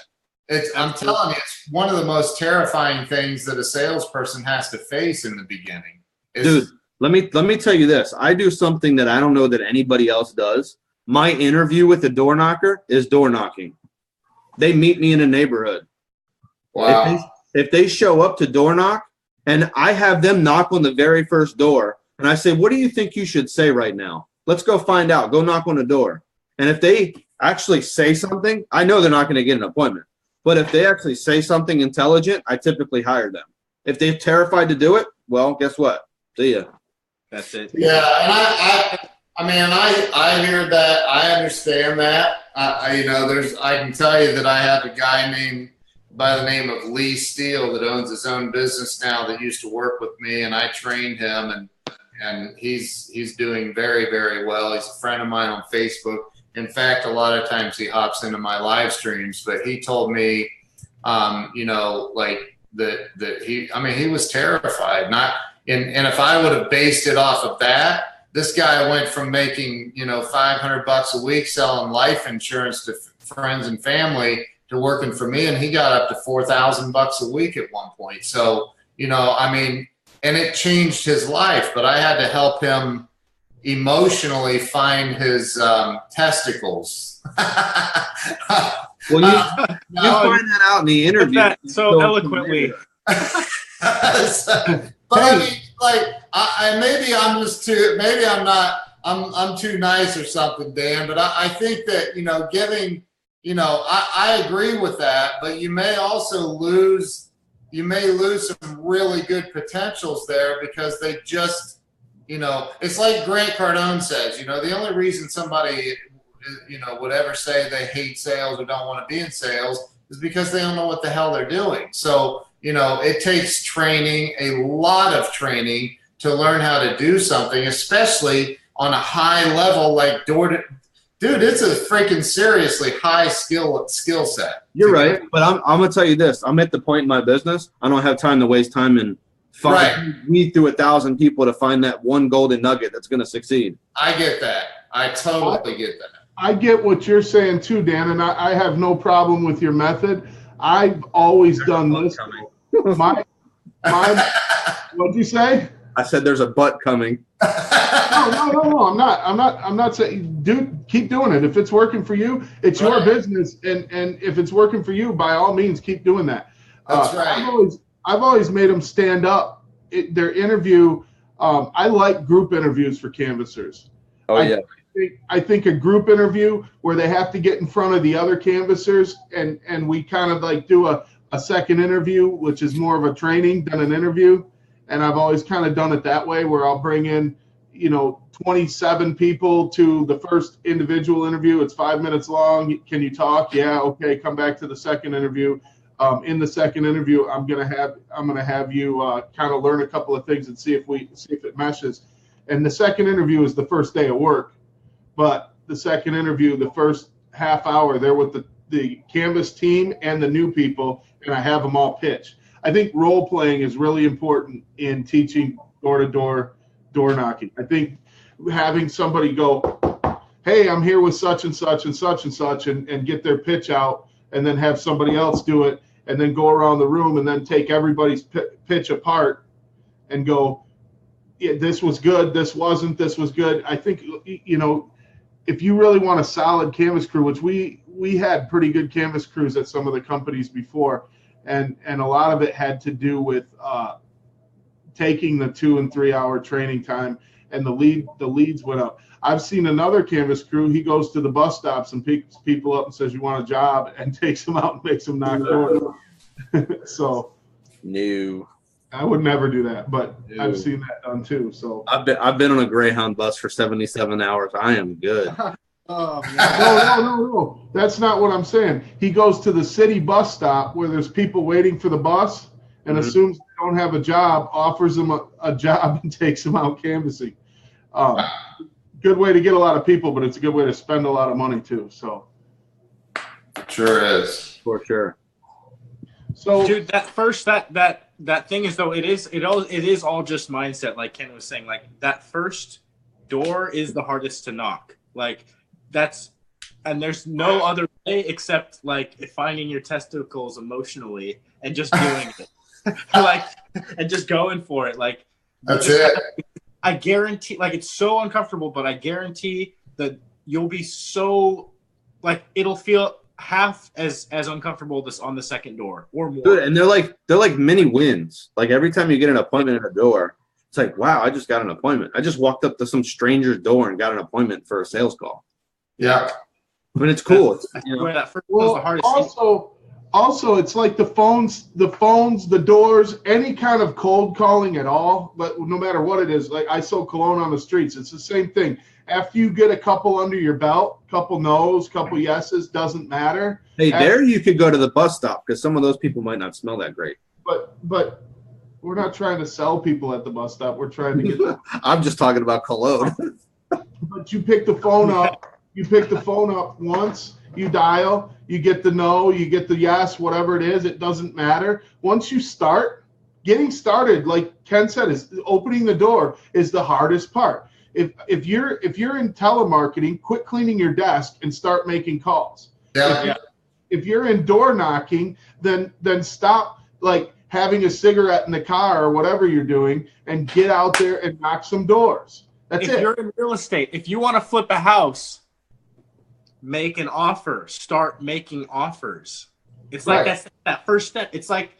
I'm telling you, it's one of the most terrifying things that a salesperson has to face in the beginning. Dude, let me tell you this. I do something that I don't know that anybody else does. My interview with a door knocker is door knocking. They meet me in a neighborhood. Wow. If they show up to door knock, and I have them knock on the very first door, and I say, what do you think you should say right now? Let's go find out. Go knock on the door. And if they actually say something, I know they're not going to get an appointment. But if they actually say something intelligent, I typically hire them. If they're terrified to do it, well, guess what? See ya. That's it. Yeah, and I hear that. I understand that. I can tell you that I have a guy by the name of Lee Steele that owns his own business now that used to work with me, and I trained him, and he's doing very, very well. He's a friend of mine on Facebook. In fact, a lot of times he hops into my live streams, but he told me, he was terrified. And if I would have based it off of that, this guy went from making, $500 a week selling life insurance to friends and family to working for me, and he got up to $4,000 a week at one point. So, and it changed his life, but I had to help him emotionally find his testicles. Well, you find that out in the interview. So eloquently. But I mean, maybe I'm too nice or something, Dan, but I think that, giving, I agree with that, but you may also lose some really good potentials there, because they just, it's like Grant Cardone says, the only reason somebody, would ever say they hate sales or don't want to be in sales is because they don't know what the hell they're doing. So, you know, it takes training, a lot of training to learn how to do something, especially on a high level like dude, it's a freaking seriously high skill set. You're right, but I'm gonna tell you this. I'm at the point in my business, I don't have time to waste time and weed through 1,000 people to find that one golden nugget that's gonna succeed. I get that. I totally get that. I get what you're saying too, Dan, and I have no problem with your method. I've always done this. My what'd you say? I said there's a butt coming. No. I'm not saying, dude, keep doing it. If it's working for you, it's your business, and if it's working for you, by all means, keep doing that. That's right. I've always made them stand up. Their interview. I like group interviews for canvassers. Oh yeah. I think a group interview where they have to get in front of the other canvassers, and we kind of like do a second interview, which is more of a training than an interview. And I've always kind of done it that way, where I'll bring in, 27 people to the first individual interview. It's 5 minutes long. Can you talk? Yeah. Okay. Come back to the second interview. In the second interview, I'm gonna have you kind of learn a couple of things and see if it meshes. And the second interview is the first day of work, but the second interview, the first half hour, they're with the canvas team and the new people, and I have them all pitch. I think role playing is really important in teaching door knocking. I think having somebody go, hey, I'm here with such and such and such and such, and get their pitch out, and then have somebody else do it, and then go around the room and then take everybody's pitch apart and go, yeah, this was good, this wasn't, this was good. I think, if you really want a solid canvas crew, which we had pretty good canvas crews at some of the companies before, and a lot of it had to do with taking the 2 and 3 hour training time, and the leads went up. I've seen another canvas crew. He goes to the bus stops and picks people up and says, "You want a job?" and takes them out and makes them knock doors. So, no, I would never do that, but I've seen that done too. So I've been on a Greyhound bus for 77 hours. I am good. Oh, no. That's not what I'm saying. He goes to the city bus stop where there's people waiting for the bus, and assumes they don't have a job, offers them a job, and takes them out canvassing. Good way to get a lot of people, but it's a good way to spend a lot of money too. So sure is. For sure. So, dude, that thing is, though, it is all just mindset. Like Ken was saying, like that first door is the hardest to knock. Like and there's no other way except like finding your testicles emotionally and just doing it, and just going for it. Like that's it. I guarantee, like, it's so uncomfortable, but I guarantee that you'll be so, like, it'll feel half as uncomfortable on the second door or more. Dude, and they're like mini wins. Like every time you get an appointment at a door, it's like, wow, I just got an appointment. I just walked up to some stranger's door and got an appointment for a sales call. Yeah. I mean, it's cool. That first was the hardest Also, it's like the phones, the doors, any kind of cold calling at all, but no matter what it is, like I sold cologne on the streets. It's the same thing. After you get a couple under your belt, couple no's, couple yeses, doesn't matter. Hey, there you could go to the bus stop because some of those people might not smell that great. But we're not trying to sell people at the bus stop. We're trying to get them. I'm just talking about cologne. But you pick the phone up. You pick the phone up once. You dial, you get the no, you get the yes, whatever it is, it doesn't matter. Once you start, getting started, like Ken said, is opening the door is the hardest part. If you're in telemarketing, quit cleaning your desk and start making calls. Yeah. If you're in door knocking, then stop like having a cigarette in the car or whatever you're doing and get out there and knock some doors. That's it. If you're in real estate, if you want to flip a house, make an offer. Start making offers. It's like that first step. It's like,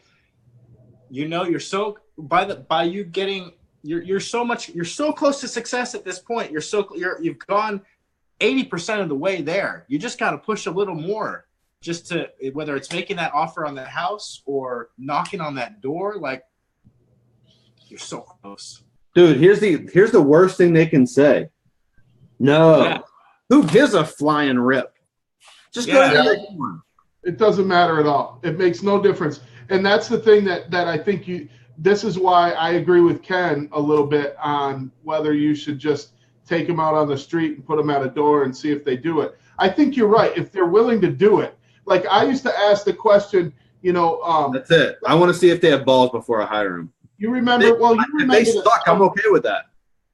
you're so you're so close to success at this point. You've gone 80% of the way there. You just got to push a little more, just to, whether it's making that offer on that house or knocking on that door. Like, you're so close. Dude, here's the worst thing they can say. No. Yeah. Who gives a flying rip? Just go ahead. It doesn't matter at all. It makes no difference. And that's the thing that I think this is why I agree with Ken a little bit on whether you should just take them out on the street and put them at a door and see if they do it. I think you're right. If they're willing to do it, like I used to ask the question, that's it. I want to see if they have balls before I hire them. You remember? If they suck, I'm okay with that.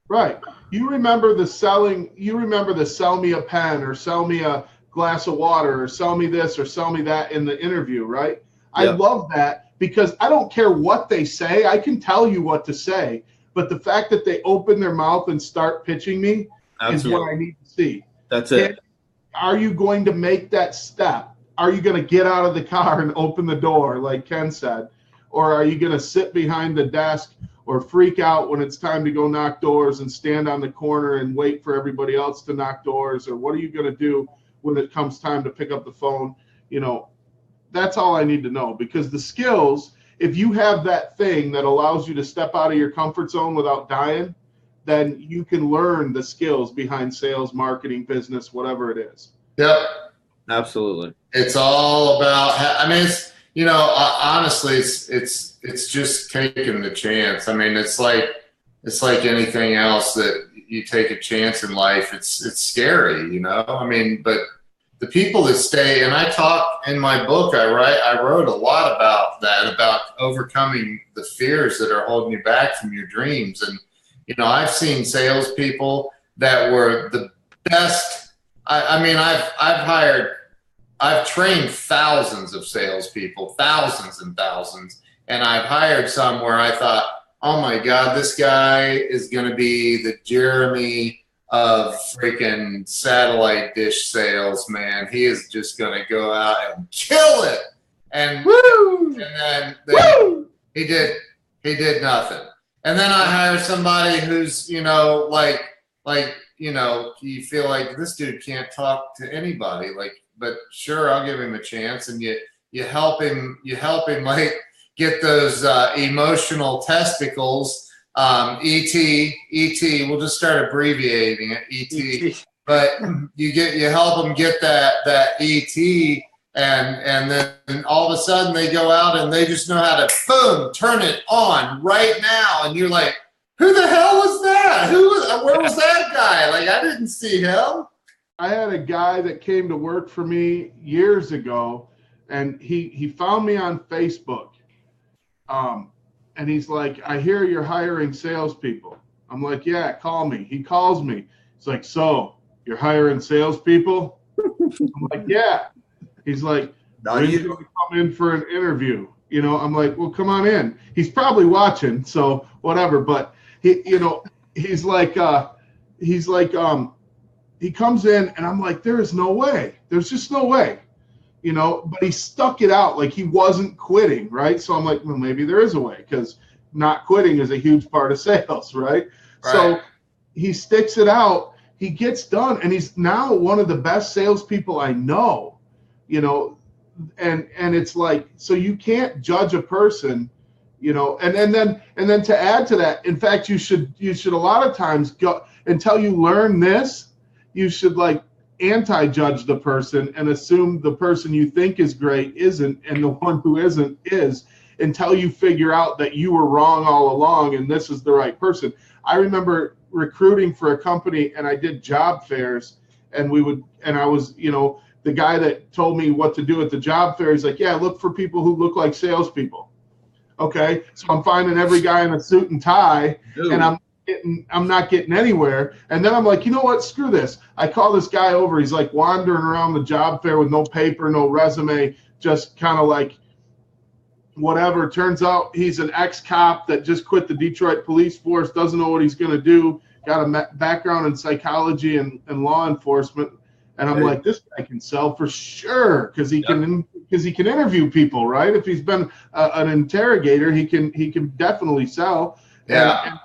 Right. You remember the sell me a pen or sell me a glass of water or sell me this or sell me that in the interview, right? I love that because I don't care what they say. I can tell you what to say. But the fact that they open their mouth and start pitching me is what I need to see. That's it. Are you going to make that step? Are you going to get out of the car and open the door like Ken said? Or are you going to sit behind the desk or freak out when it's time to go knock doors and stand on the corner and wait for everybody else to knock doors? Or what are you going to do when it comes time to pick up the phone? That's all I need to know, because the skills, if you have that thing that allows you to step out of your comfort zone without dying, then you can learn the skills behind sales, marketing, business, whatever it is. Yep. Absolutely. It's all about, it's, honestly, it's just taking the chance. It's like anything else that you take a chance in life. It's scary, but the people that stay, and I talk in my book, I wrote a lot about that, about overcoming the fears that are holding you back from your dreams. And, I've seen salespeople that were the best. I've trained thousands of salespeople, thousands and thousands, and I've hired some where I thought, oh my God, this guy is going to be the Jeremy of freaking satellite dish sales, man. He is just going to go out and kill it. And then he did nothing. And then I hire somebody who's, you feel like this dude can't talk to anybody, but sure, I'll give him a chance. And you help him like get those emotional testicles. ET, we'll just start abbreviating it, ET. But you help them get that ET, and then all of a sudden they go out and they just know how to boom, turn it on right now, and you're like, who the hell was that? Where was that guy? I didn't see him. I had a guy that came to work for me years ago, and he found me on Facebook. And he's like, I hear you're hiring salespeople. I'm like, yeah, call me. He calls me. He's like, so you're hiring salespeople? I'm like, yeah. He's like, when are you going to come in for an interview? I'm like, well, come on in. He's probably watching, so whatever. But he comes in, and I'm like, there is no way. There's just no way. But he stuck it out like he wasn't quitting, right? So I'm like, well, maybe there is a way, because not quitting is a huge part of sales, right? So he sticks it out. He gets done, and he's now one of the best salespeople I know, and it's like, so you can't judge a person, and then to add to that, in fact, you should a lot of times go until you learn this, you should anti-judge the person and assume the person you think is great isn't, and the one who isn't is, until you figure out that you were wrong all along and this is the right person. I remember recruiting for a company, and I did job fairs, and I was, the guy that told me what to do at the job fair, he's like, yeah, look for people who look like salespeople. Okay, so I'm finding every guy in a suit and tie, and I'm not getting anywhere. And then I'm like, you know what? Screw this. I call this guy over. He's wandering around the job fair with no paper, no resume, just kind of whatever. Turns out he's an ex-cop that just quit the Detroit police force, doesn't know what he's going to do, got a background in psychology and law enforcement. And I'm like, this guy can sell for sure, because he can interview people, right? If he's been an interrogator, he can definitely sell. Yeah.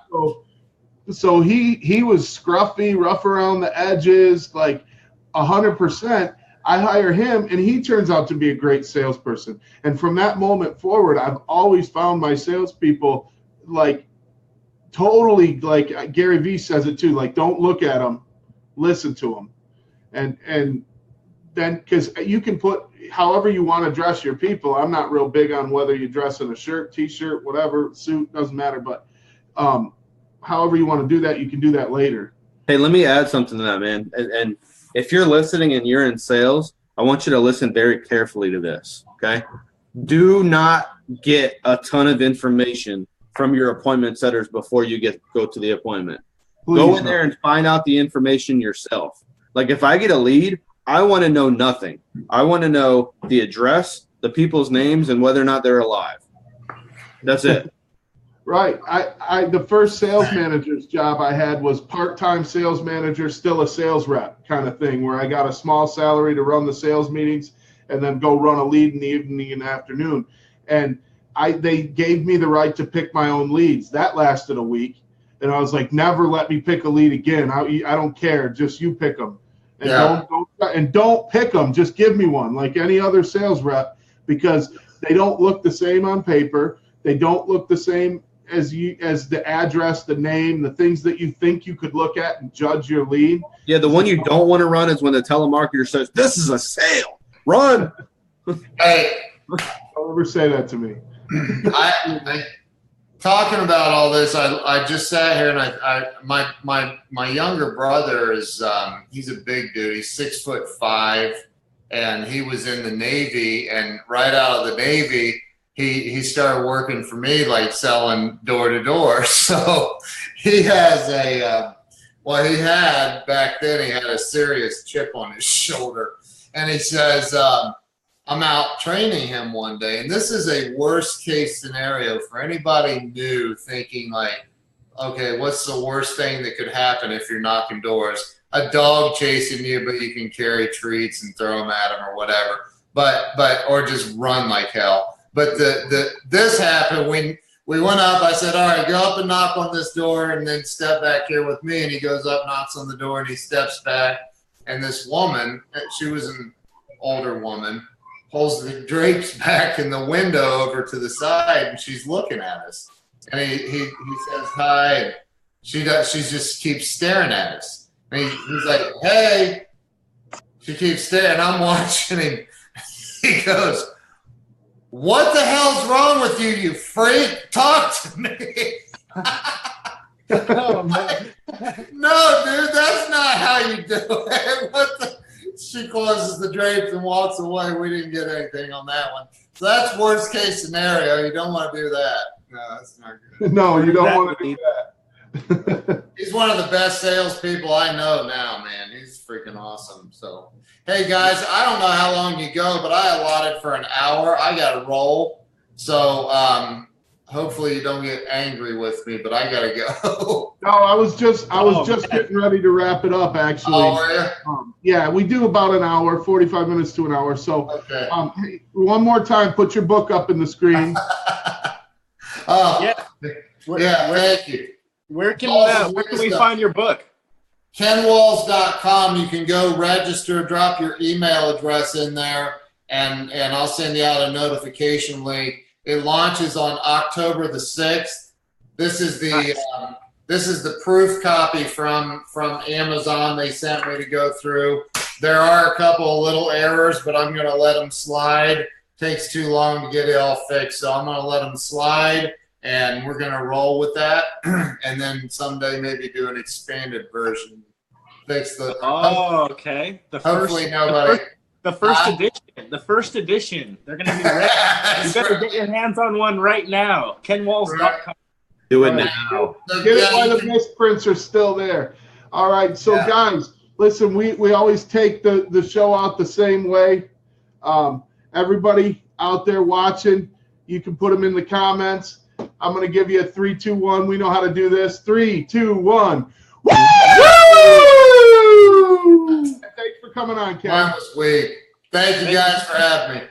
And so he was scruffy, rough around the edges, 100%. I hire him, and he turns out to be a great salesperson. And from that moment forward, I've always found my salespeople totally, Gary Vee says it too, don't look at them, listen to them. And then because you can put however you want to dress your people. I'm not real big on whether you dress in a shirt, t-shirt, whatever, suit, doesn't matter. But however you want to do that, you can do that later. Hey, let me add something to that, man. And if you're listening and you're in sales, I want you to listen very carefully to this, okay? Do not get a ton of information from your appointment setters before you go to the appointment. Please go in there and find out the information yourself. Like if I get a lead, I want to know nothing. I want to know the address, the people's names, and whether or not they're alive. That's it. Right. I the first sales manager's job I had was part-time sales manager, still a sales rep kind of thing, where I got a small salary to run the sales meetings and then go run a lead in the evening and afternoon. And they gave me the right to pick my own leads. That lasted a week. And I was like, never let me pick a lead again. I don't care. Just you pick them. And don't pick them. Just give me one like any other sales rep, because they don't look the same on paper. They don't look the same as the address, the name, the things that you think you could look at and judge your lead. Yeah, the one you don't want to run is when the telemarketer says, "This is a sale. Run." Hey, don't ever say that to me. Talking about all this, I just sat here and my younger brother is he's a big dude. He's 6'5", and he was in the Navy, and right out of the Navy, he started working for me, like selling door to door. So he has he had back then, he had a serious chip on his shoulder, and he says, I'm out training him one day, and this is a worst case scenario for anybody new thinking like, okay, what's the worst thing that could happen if you're knocking doors? A dog chasing you, but you can carry treats and throw them at him or whatever, or just run like hell. But this happened when we went up. I said, all right, go up and knock on this door and then step back here with me. And he goes up, knocks on the door, and he steps back. And this woman, she was an older woman, pulls the drapes back in the window over to the side, and she's looking at us. And he says hi, and she just keeps staring at us. And he's like, hey. She keeps staring. I'm watching him. He goes, what the hell's wrong with you, you freak? Talk to me. Oh, man. No, dude, that's not how you do it. She closes the drapes and walks away. We didn't get anything on that one. So that's worst case scenario. You don't want to do that. No, that's not good. No, you don't want to do that. He's one of the best salespeople I know now, man. He's freaking awesome. So, hey, guys, I don't know how long you go, but I allotted for an hour. I got to roll. So hopefully you don't get angry with me, but I got to go. No, I was just getting ready to wrap it up, actually. Oh, were you? Yeah, we do about an hour, 45 minutes to an hour. So okay. Hey, one more time, put your book up in the screen. Yeah, thank you. Where can we find your book? KenWalls.com. You can go register, drop your email address in there, and I'll send you out a notification link. It launches on October the 6th. This is the proof copy from Amazon they sent me to go through. There are a couple of little errors, but I'm going to let them slide. Takes too long to get it all fixed, so I'm going to let them slide. And we're going to roll with that, and then someday maybe do an expanded version. Fix the. Oh, okay. The first edition. They're going to be ready. You better get your hands on one right now. KenWalls.com. Do it now. Get it while the misprints are still there. All right, so guys, listen, we always take the show out the same way. Everybody out there watching, you can put them in the comments. I'm going to give you a 3, 2, 1. We know how to do this. 3, 2, 1. Woo! Thanks for coming on, Ken. Mine was sweet. Thank you guys for having me.